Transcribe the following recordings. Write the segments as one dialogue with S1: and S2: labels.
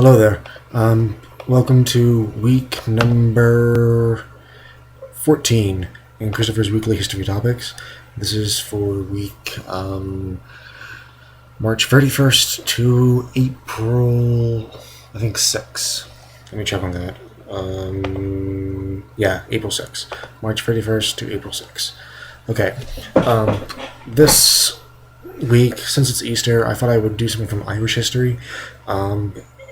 S1: Hello there. Welcome to week number 14 in Christopher's Weekly History Topics. This is for week March 31st to April, I think, 6. Let me check on that. April 6. March 31st to April 6. Okay. This week, since it's Easter, I thought I would do something from Irish history.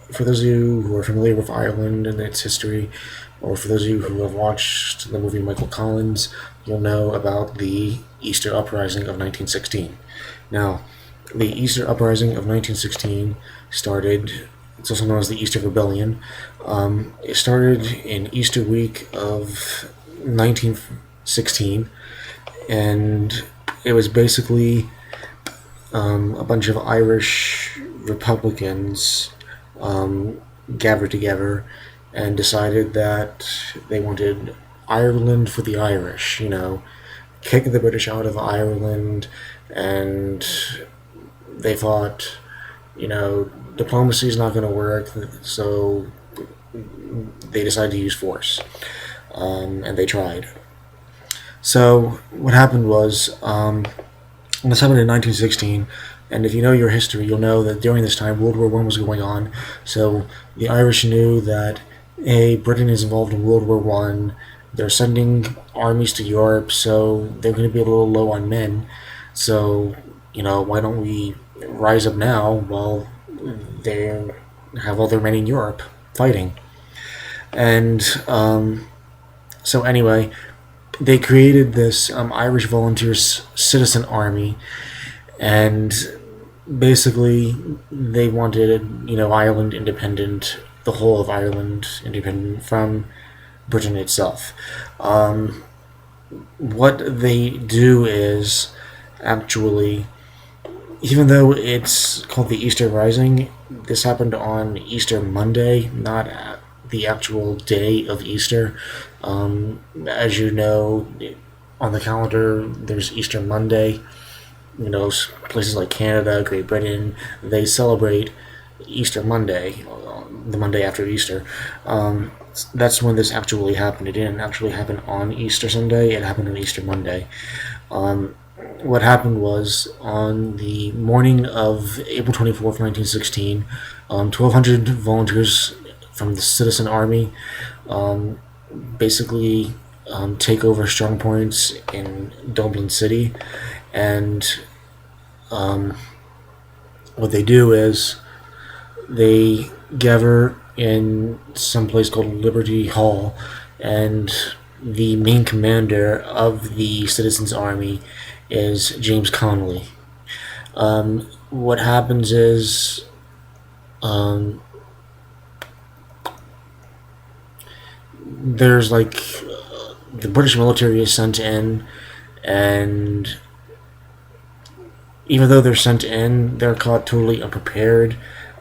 S1: For those of you who are familiar with Ireland and its history, or for those of you who have watched the movie Michael Collins, you'll know about the Easter Uprising of 1916. Now, the Easter Uprising of 1916 started, it's also known as the Easter Rebellion. It started in Easter week of 1916, and it was basically a bunch of Irish Republicans gathered together and decided that they wanted Ireland for the Irish, kick the British out of Ireland, and they thought, diplomacy is not going to work, so they decided to use force, and they tried. So what happened was, this happened in 1916, and if you know your history, you'll know that during this time, World War I was going on. So the Irish knew that, hey, Britain is involved in World War I. They're sending armies to Europe, so they're going to be a little low on men. So, why don't we rise up now while they have all their men in Europe fighting? And so anyway, they created this Irish Volunteers Citizen Army, and basically they wanted, Ireland independent, the whole of Ireland independent from Britain itself. What they do is, actually, even though it's called the Easter Rising, this happened on Easter Monday, not the actual day of Easter. As you know, on the calendar, there's Easter Monday. Places like Canada, Great Britain, they celebrate Easter Monday, the Monday after Easter. That's when this actually happened. It didn't actually happen on Easter Sunday, it happened on Easter Monday. What happened was, on the morning of April 24th, 1916, 1,200 volunteers from the Citizen Army basically take over strong points in Dublin City, and what they do is they gather in some place called Liberty Hall, and the main commander of the Citizens Army is James Connolly. What happens is, there's the British military is sent in, and even though they're sent in, they're caught totally unprepared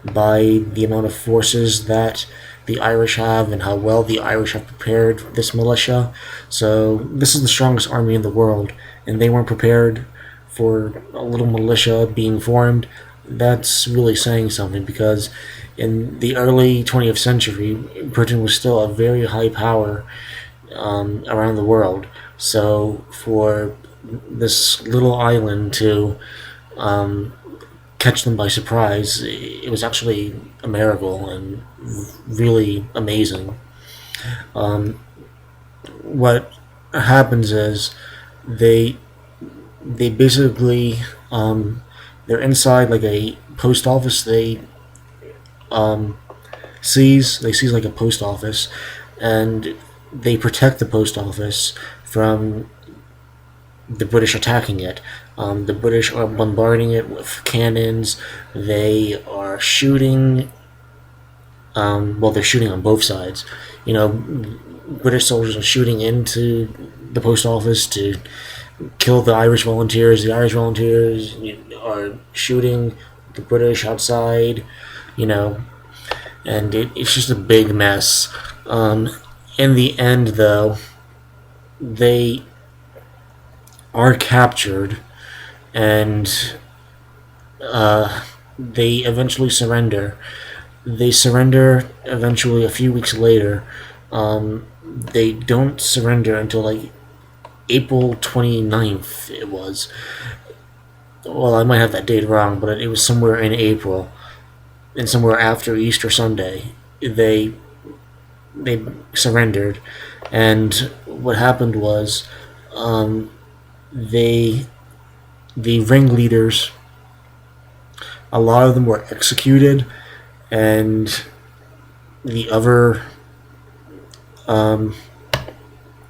S1: by the amount of forces that the Irish have and how well the Irish have prepared this militia. So this is the strongest army in the world, and they weren't prepared for a little militia being formed. That's really saying something, because in the early 20th century, Britain was still a very high power around the world. So for this little island to catch them by surprise, it was actually a miracle and really amazing. What happens is they basically they're inside like a post office. They seize like a post office, and they protect the post office from the British attacking it. The British are bombarding it with cannons. They are shooting. They're shooting on both sides. British soldiers are shooting into the post office to kill the Irish volunteers. The Irish volunteers are shooting the British outside. And it's just a big mess. In the end, though, they are captured, and they eventually surrender. they surrender eventually a few weeks later. They don't surrender until like April 29th, it was. Well, I might have that date wrong, but it was somewhere in April and somewhere after Easter Sunday. They they surrendered, and what happened was, they the ringleaders, a lot of them were executed, and the other um,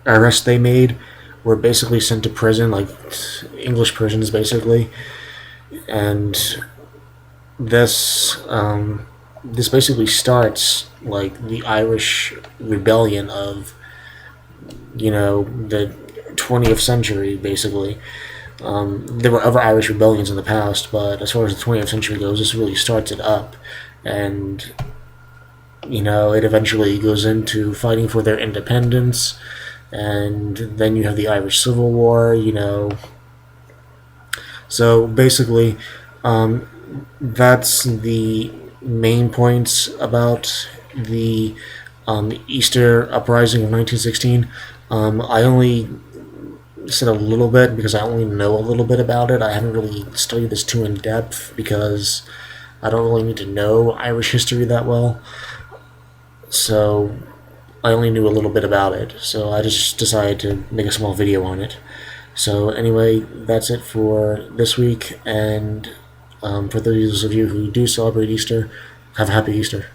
S1: arrests they made were basically sent to prison, like English prisons, basically. And this basically starts like the Irish rebellion of the 20th century, basically. There were other Irish rebellions in the past, but as far as the 20th century goes, this really starts it up, and it eventually goes into fighting for their independence, and then you have the Irish Civil War. So basically, that's the main points about the Easter uprising of 1916. I only said a little bit because I only know a little bit about it. I haven't really studied this too in depth because I don't really need to know Irish history that well. So I only knew a little bit about it. So I just decided to make a small video on it. So anyway, that's it for this week. And for those of you who do celebrate Easter, have a happy Easter.